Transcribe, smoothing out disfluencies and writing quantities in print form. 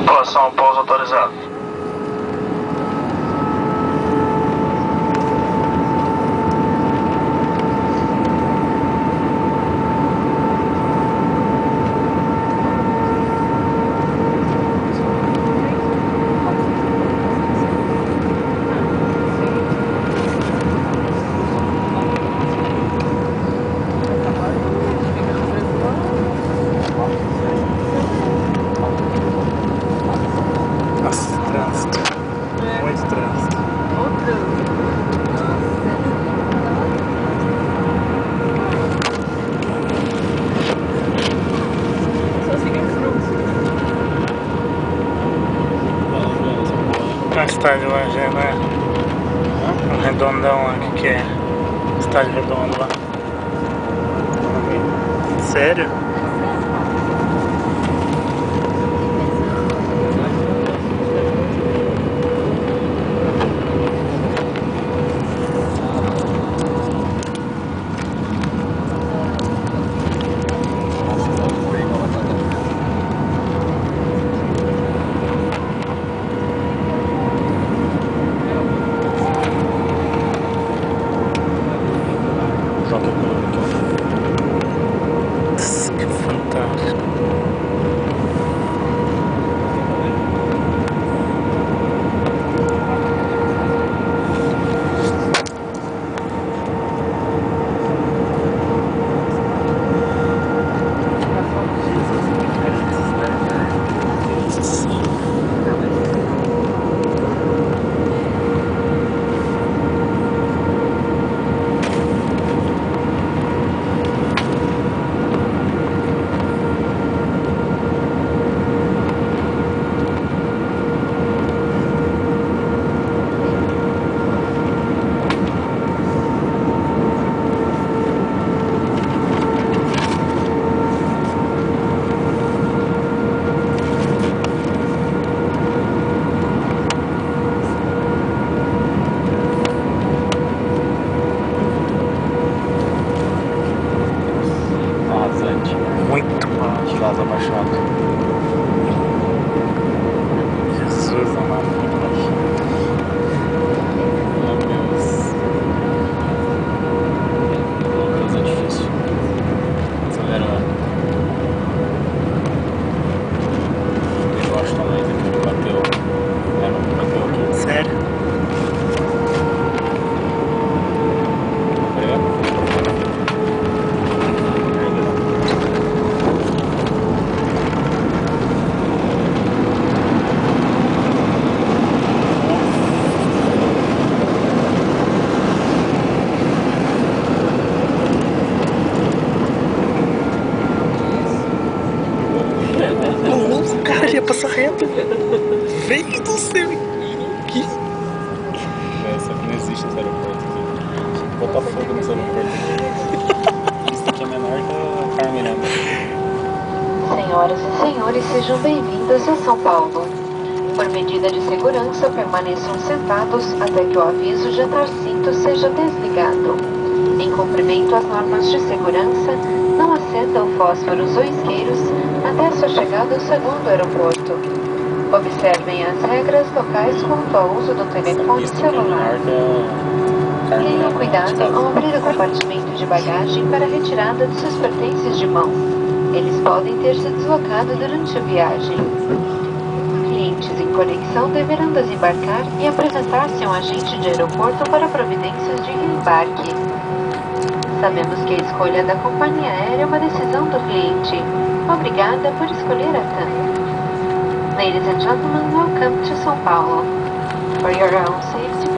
Relação pouso autorizado. Nossa, trânsito. Muito trânsito. A estádio lá já é, né? Um redondão lá, que é? Estádio redondo lá. Sério? Nossa, que fantástico. Muito mal. Estrada abaixada. Jesus amado. Meu Deus. Coisa difícil. Acelera. Eu acho também que bateu. Bateu aqui. Sério? O cara ia passar reto. Veio do céu. Que? Só que não existe esse aeroporto aqui. Botar fogo nesse aeroporto aqui. Isso aqui é menor que a Carmen Miranda. Senhoras e senhores, sejam bem-vindos a São Paulo. Por medida de segurança, permaneçam sentados até que o aviso de atar cinto seja desligado. Em cumprimento às normas de segurança, não acendam fósforos ou isqueiros até sua chegada ao segundo aeroporto. Observem as regras locais quanto ao uso do telefone celular. Tenham cuidado ao abrir o compartimento de bagagem para a retirada de seus pertences de mão. Eles podem ter se deslocado durante a viagem. Clientes em conexão deverão desembarcar e apresentar-se a um agente de aeroporto para providências de reembarque. Sabemos que a escolha da companhia aérea é uma decisão do cliente. Obrigada por escolher a TAM. Ladies and gentlemen, welcome to São Paulo. For your own safety,